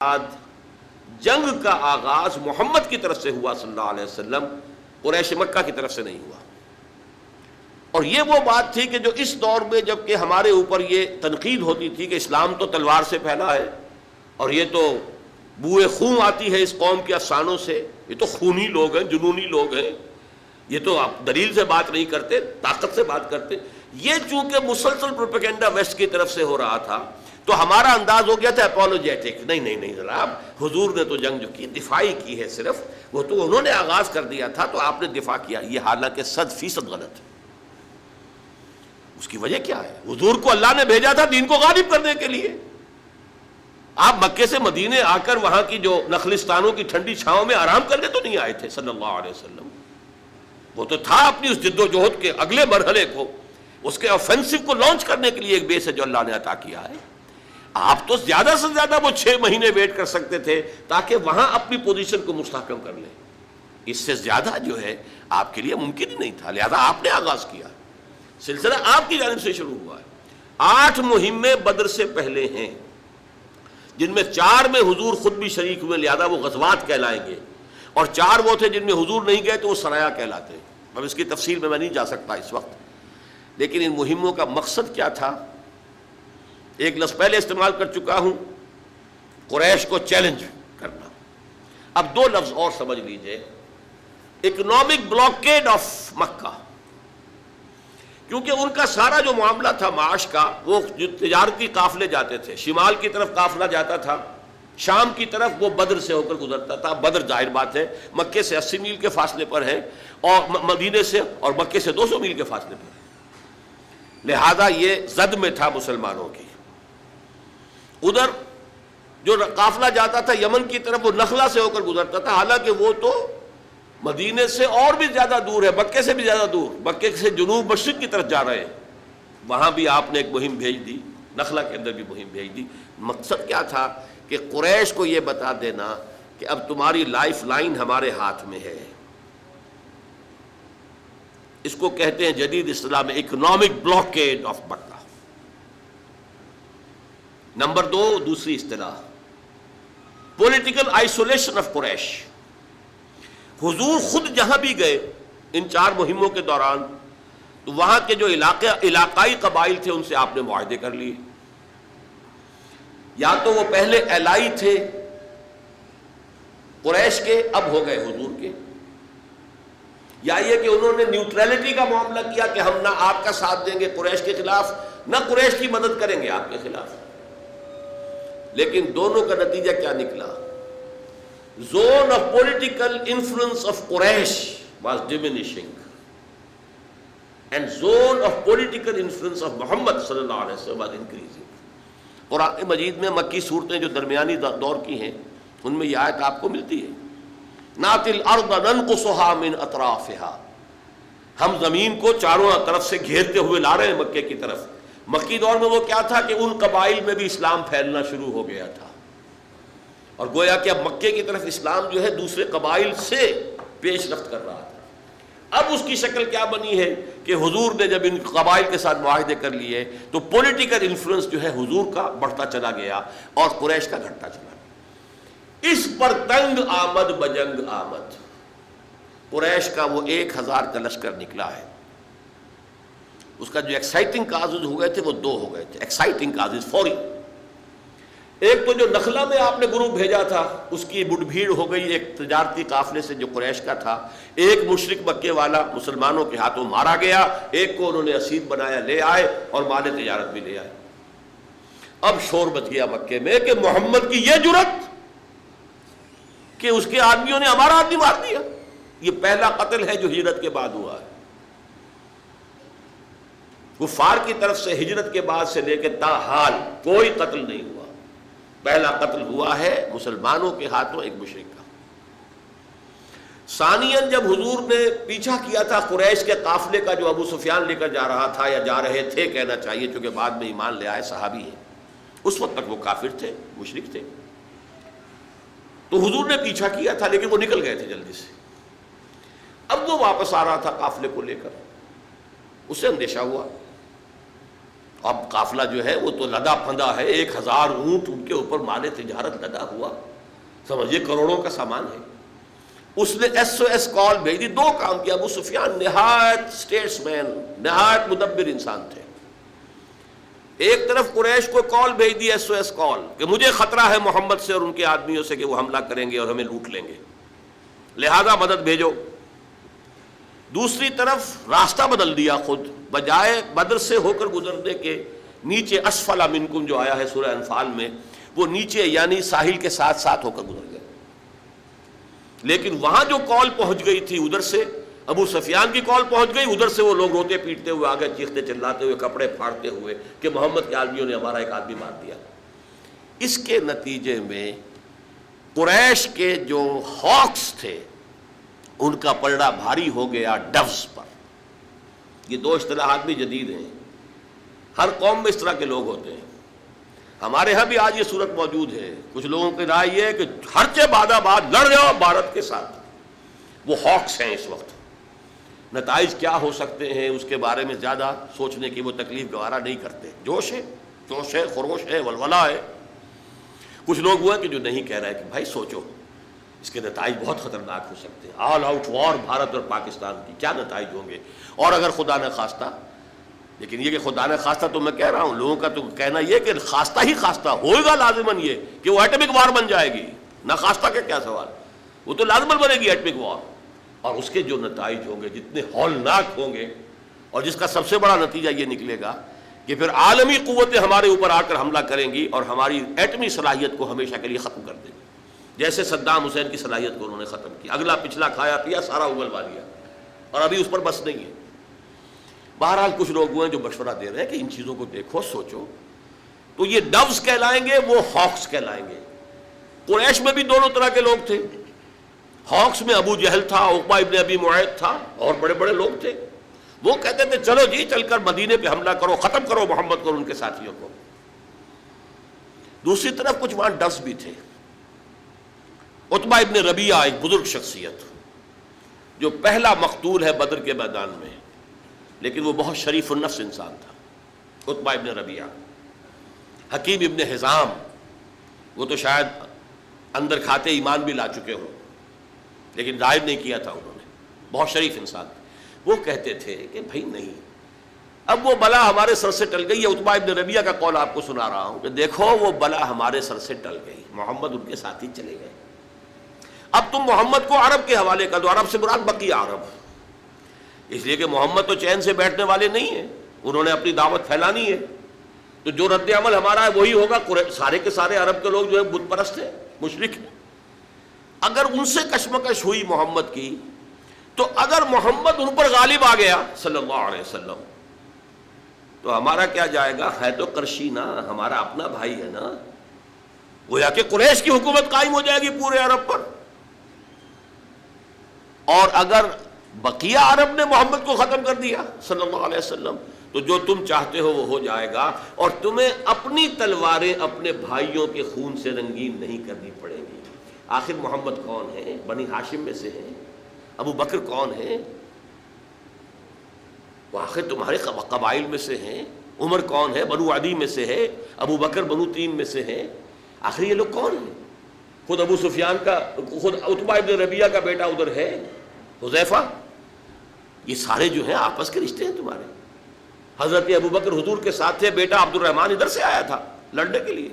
بعد جنگ کا آغاز محمد کی طرف سے ہوا صلی اللہ علیہ وسلم، قریش مکہ کی طرف سے نہیں ہوا۔ اور یہ وہ بات تھی کہ جو اس دور میں جب کہ ہمارے اوپر یہ تنقید ہوتی تھی کہ اسلام تو تلوار سے پھیلا ہے اور یہ تو بوئے خون آتی ہے اس قوم کے افسانوں سے، یہ تو خونی لوگ ہیں، جنونی لوگ ہیں، یہ تو آپ دلیل سے بات نہیں کرتے، طاقت سے بات کرتے۔ یہ چونکہ مسلسل پروپیگنڈا ویسٹ کی طرف سے ہو رہا تھا تو ہمارا انداز ہو گیا تھا اپولوجیٹک، نہیں جناب، حضور نے تو جنگ جو کی دفاعی کی ہے، صرف وہ تو انہوں نے آغاز کر دیا تھا تو آپ نے دفاع کیا۔ یہ حالانکہ 100% غلط ہے۔ اس کی وجہ کیا ہے؟ حضور کو اللہ نے بھیجا تھا دین کو غالب کرنے کے لیے۔ آپ مکے سے مدینے آ کر وہاں کی جو نخلستانوں کی ٹھنڈی چھاؤں میں آرام کرنے تو نہیں آئے تھے صلی اللہ علیہ وسلم، وہ تو تھا اپنی اس جد و جہد کے اگلے مرحلے کو، اس کے آفینسو کو لانچ کرنے کے لیے ایک بیس ہے جو اللہ نے عطا کیا ہے۔ آپ تو زیادہ سے زیادہ وہ 6 مہینے ویٹ کر سکتے تھے تاکہ وہاں اپنی پوزیشن کو مستحکم کر لیں، اس سے زیادہ جو ہے آپ کے لیے ممکن ہی نہیں تھا، لہذا آپ نے آغاز کیا، سلسلہ آپ کی جانب سے شروع ہوا ہے۔ 8 مہمیں بدر سے پہلے ہیں جن میں 4 میں حضور خود بھی شریک ہوئے، لہذا وہ غزوات کہلائیں گے، اور 4 وہ تھے جن میں حضور نہیں گئے تو وہ سرایا کہلاتے ہیں۔ اب اس کی تفصیل میں نہیں جا سکتا اس وقت، لیکن ان مہموں کا مقصد کیا تھا؟ ایک لفظ پہلے استعمال کر چکا ہوں، قریش کو چیلنج کرنا۔ اب 2 لفظ اور سمجھ لیجئے، اکنامک بلاکیڈ آف مکہ، کیونکہ ان کا سارا جو معاملہ تھا معاش کا، وہ جو تجارتی قافلے جاتے تھے، شمال کی طرف قافلہ جاتا تھا، شام کی طرف وہ بدر سے ہو کر گزرتا تھا۔ بدر ظاہر بات ہے مکے سے 80 میل کے فاصلے پر ہے اور مدینے سے اور مکے سے 200 میل کے فاصلے پر ہے، لہذا یہ زد میں تھا مسلمانوں کی۔ ادھر جو قافلہ جاتا تھا یمن کی طرف، وہ نخلا سے ہو کر گزرتا تھا، حالانکہ وہ تو مدینے سے اور بھی زیادہ دور ہے، مکے سے بھی زیادہ دور، مکے سے جنوب مشرق کی طرف جا رہے ہیں۔ وہاں بھی آپ نے ایک مہم بھیج دی، نخلا کے اندر بھی مہم بھیج دی۔ مقصد کیا تھا؟ کہ قریش کو یہ بتا دینا کہ اب تمہاری لائف لائن ہمارے ہاتھ میں ہے۔ اس کو کہتے ہیں جدید اصطلاح میں economic blockade of Mecca. Number 2، دوسری اصطلاح پولیٹیکل آئسولیشن آف قریش۔ حضور خود جہاں بھی گئے ان 4 مہموں کے دوران، تو وہاں کے جو علاقائی قبائل تھے ان سے آپ نے معاہدے کر لیے، یا تو وہ پہلے الائی تھے قریش کے، اب ہو گئے حضور کے، یا یہ کہ انہوں نے نیوٹرلٹی کا معاملہ کیا کہ ہم نہ آپ کا ساتھ دیں گے قریش کے خلاف، نہ قریش کی مدد کریں گے آپ کے خلاف۔ لیکن دونوں کا نتیجہ کیا نکلا؟ Zone of political influence of Quraysh was diminishing and zone of political influence of Muhammad صلی اللہ علیہ وسلم واز انکریزنگ۔ قرآن مجید میں مکی صورتیں جو درمیانی دور کی ہیں ان میں یہ آیت آپ کو ملتی ہے، نَأْتِي الْأَرْضَ نَنْقُصُهَا مِنْ أَطْرَافِهَا، ہم زمین کو چاروں طرف سے گھیرتے ہوئے لا رہے ہیں مکے کی طرف۔ مکی دور میں وہ کیا تھا کہ ان قبائل میں بھی اسلام پھیلنا شروع ہو گیا تھا، اور گویا کہ اب مکے کی طرف اسلام جو ہے دوسرے قبائل سے پیش رفت کر رہا تھا۔ اب اس کی شکل کیا بنی ہے کہ حضور نے جب ان قبائل کے ساتھ معاہدے کر لیے تو پولیٹیکل انفلوئنس جو ہے حضور کا بڑھتا چلا گیا اور قریش کا گھٹتا چلا گیا۔ اس پر تنگ آمد بجنگ آمد، قریش کا وہ 1000 کا لشکر نکلا ہے، اس کا جو ایکسائٹنگ کازز ہو گئے تھے وہ 2 ہو گئے تھے، ایکسائٹنگ کازز فوری۔ ایک تو جو نخلا میں آپ نے گروپ بھیجا تھا اس کی بڑھ بھیڑ ہو گئی ایک تجارتی قافلے سے جو قریش کا تھا، ایک مشرک مکے والا مسلمانوں کے ہاتھوں مارا گیا، ایک کو انہوں نے اسیر بنایا، لے آئے اور مال تجارت بھی لے آئے۔ اب شور مچ گیا مکے میں کہ محمد کی یہ جرت کہ اس کے آدمیوں نے ہمارا آدمی مار دیا۔ یہ پہلا قتل ہے جو ہجرت کے بعد ہوا ہے، کفار کی طرف سے ہجرت کے بعد سے لے کے تاحال کوئی قتل نہیں ہوا۔ پہلا قتل ہوا ہے مسلمانوں کے ہاتھوں ایک مشرک کا۔ ثانیاً جب حضور نے پیچھا کیا تھا قریش کے قافلے کا جو ابو سفیان لے کر جا رہا تھا، یا جا رہے تھے کہنا چاہیے چونکہ بعد میں ایمان لے آئے، صحابی ہیں، اس وقت تک وہ کافر تھے، مشرک تھے، تو حضور نے پیچھا کیا تھا لیکن وہ نکل گئے تھے جلدی سے۔ اب وہ واپس آ رہا تھا قافلے کو لے کر، اسے اندیشہ ہوا اب قافلہ جو ہے وہ تو لدا پھندا ہے، 1000 اونٹ ان کے اوپر مال تجارت لدا ہوا، سمجھیے کروڑوں کا سامان ہے۔ اس نے ایس او ایس کال بھیج دی، 2 کام کیا۔ ابو سفیان نہایت اسٹیٹس مین، نہایت مدبر انسان تھے۔ ایک طرف قریش کو کال بھیج دی، ایس او ایس کال، کہ مجھے خطرہ ہے محمد سے اور ان کے آدمیوں سے کہ وہ حملہ کریں گے اور ہمیں لوٹ لیں گے، لہذا مدد بھیجو۔ دوسری طرف راستہ بدل دیا خود، بجائے بدر سے ہو کر گزرنے کے نیچے اسفل منکم جو آیا ہے سورہ انفال میں، وہ نیچے یعنی ساحل کے ساتھ ساتھ ہو کر گزر گئے۔ لیکن وہاں جو کال پہنچ گئی تھی ادھر سے ابو سفیان کی کال پہنچ گئی، ادھر سے وہ لوگ روتے پیٹتے ہوئے آگے، چیختے چلاتے ہوئے، کپڑے پھاڑتے ہوئے کہ محمد کے آدمیوں نے ہمارا ایک آدمی مار دیا۔ اس کے نتیجے میں قریش کے جو ہاکس تھے ان کا پلڑا بھاری ہو گیا ڈوز پر۔ یہ 2 اصطلاحات بھی جدید ہیں، ہر قوم میں اس طرح کے لوگ ہوتے ہیں۔ ہمارے ہاں بھی آج یہ صورت موجود ہے، کچھ لوگوں کی رائے یہ ہے کہ ہرچے بعد لڑ جاؤ بھارت کے ساتھ، وہ ہاکس ہیں اس وقت۔ نتائج کیا ہو سکتے ہیں اس کے بارے میں زیادہ سوچنے کی وہ تکلیف گوارا نہیں کرتے۔ جوش ہے، خروش ہے، ولولہ ہے۔ کچھ لوگ وہ ہیں کہ جو نہیں کہہ رہے کہ بھائی سوچو، اس کے نتائج بہت خطرناک ہو سکتے ہیں، آل آؤٹ وار بھارت اور پاکستان کی کیا نتائج ہوں گے، اور اگر خدا نہ خواستہ، لیکن یہ کہ خدا نہ خواستہ تو میں کہہ رہا ہوں، لوگوں کا تو کہنا یہ کہ خواستہ ہی خواستہ ہوگا لازماً یہ کہ وہ ایٹمک وار بن جائے گی، نہ خواستہ کا کیا سوال، وہ تو لازماً بنے گی ایٹمک وار، اور اس کے جو نتائج ہوں گے جتنے ہولناک ہوں گے، اور جس کا سب سے بڑا نتیجہ یہ نکلے گا کہ پھر عالمی قوتیں ہمارے اوپر آ کر حملہ کریں گی اور ہماری ایٹمی صلاحیت کو ہمیشہ کے لیے ختم کر دیں گی، جیسے صدام حسین کی صلاحیت کو انہوں نے ختم کیا، اگلا پچھلا کھایا پیا سارا اگلوا لیا، اور ابھی اس پر بس نہیں ہے۔ بہرحال کچھ لوگ ہوئے جو مشورہ دے رہے ہیں کہ ان چیزوں کو دیکھو، سوچو، تو یہ ڈوز کہلائیں گے، وہ ہاکس کہلائیں گے۔ قریش میں بھی دونوں طرح کے لوگ تھے، ہاکس میں ابو جہل تھا، عقبہ ابن ابی معیط تھا، اور بڑے بڑے لوگ تھے، وہ کہتے تھے چلو جی چل کر مدینے پہ حملہ کرو، ختم کرو محمد کو اور ان کے ساتھیوں کو۔ دوسری طرف کچھ وہاں ڈوز بھی تھے۔ عتبہ ابن ربیعہ ایک بزرگ شخصیت جو پہلا مقتول ہے بدر کے میدان میں، لیکن وہ بہت شریف النفس انسان تھا، عتبہ ابن ربیعہ۔ حکیم ابن حزام، وہ تو شاید اندر کھاتے ایمان بھی لا چکے ہوں، لیکن ظاہر نہیں کیا تھا انہوں نے، بہت شریف انسان۔ وہ کہتے تھے کہ بھائی نہیں، اب وہ بلا ہمارے سر سے ٹل گئی ہے۔ عتبہ ابن ربیعہ کا قول آپ کو سنا رہا ہوں کہ دیکھو وہ بلا ہمارے سر سے ٹل گئی، محمد ان کے ساتھ ہی چلے گئے، اب تم محمد کو عرب کے حوالے کر دو، عرب سے مراد بقیہ عرب، اس لیے کہ محمد تو چین سے بیٹھنے والے نہیں ہیں، انہوں نے اپنی دعوت پھیلانی ہے، تو جو رد عمل ہمارا ہے وہی ہوگا۔ سارے کے سارے عرب کے لوگ جو ہے بت پرست ہیں، مشرک ہیں، اگر ان سے کشمکش ہوئی محمد کی، تو اگر محمد ان پر غالب آ گیا صلی اللہ علیہ وسلم، تو ہمارا کیا جائے گا؟ ہے تو قرشی نا، ہمارا اپنا بھائی ہے نا، گویا کہ قریش کی حکومت قائم ہو جائے گی پورے عرب پر۔ اور اگر بقیہ عرب نے محمد کو ختم کر دیا صلی اللہ علیہ وسلم، تو جو تم چاہتے ہو وہ ہو جائے گا، اور تمہیں اپنی تلواریں اپنے بھائیوں کے خون سے رنگین نہیں کرنی پڑے گی۔ آخر محمد کون ہے؟ بنی ہاشم میں سے ہیں۔ ابو بکر کون ہے؟ وہ آخر تمہارے قبائل میں سے ہیں۔ عمر کون ہے؟ بنو عدی میں سے ہے۔ ابو بکر بنو تیم میں سے ہے۔ آخر یہ لوگ کون ہیں؟ خود ابو سفیان کا، خود عتبہ ابن ربیعہ کا بیٹا ادھر ہے حذیفہ، یہ سارے جو ہیں آپس کے رشتے ہیں تمہارے۔ حضرت ابو بکر حضور کے ساتھ تھے، بیٹا عبد الرحمن ادھر سے آیا تھا لڑنے کے لیے،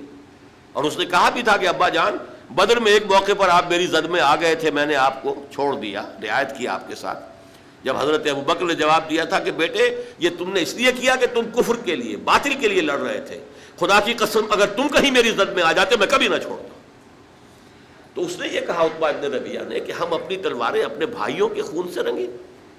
اور اس نے کہا بھی تھا کہ ابا جان بدر میں ایک موقع پر آپ میری زد میں آ گئے تھے، میں نے آپ کو چھوڑ دیا، رعایت کی آپ کے ساتھ۔ جب حضرت ابو بکر نے جواب دیا تھا کہ بیٹے یہ تم نے اس لیے کیا کہ تم کفر کے لیے، باطل کے لیے لڑ رہے تھے، خدا کی قسم اگر تم کہیں میری زد میں آ جاتے میں کبھی نہ چھوڑتا۔ تو اس نے یہ کہا عتبہ ابن ربیعہ نے کہ ہم اپنی تلواریں اپنے بھائیوں کے خون سے رنگیں،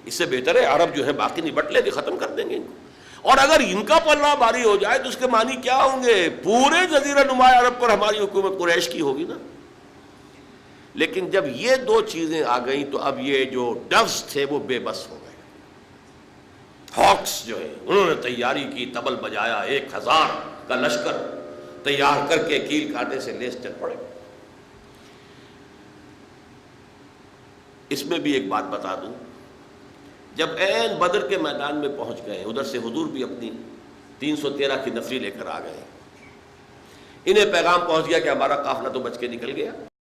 اس سے بہتر ہے عرب جو ہے باقی نبٹ لے کے ختم کر دیں گے ان کو، اور اگر ان کا پلڑا بھاری ہو جائے تو اس کے معنی کیا ہوں گے؟ پورے جزیرہ نما عرب پر ہماری حکومت قریش کی ہوگی نا۔ لیکن جب یہ دو چیزیں آ گئیں تو اب یہ جو ڈوز تھے وہ بے بس ہو گئے۔ ہاکس جو ہے انہوں نے تیاری کی، تبل بجایا، 1000 کا لشکر تیار کر کے کیل کاٹے سے لیس چل پڑے۔ اس میں بھی ایک بات بتا دوں، جب عین بدر کے میدان میں پہنچ گئے، ادھر سے حضور بھی اپنی 313 کی نفری لے کر آ گئے. انہیں پیغام پہنچ گیا کہ ہمارا قافلہ تو بچ کے نکل گیا.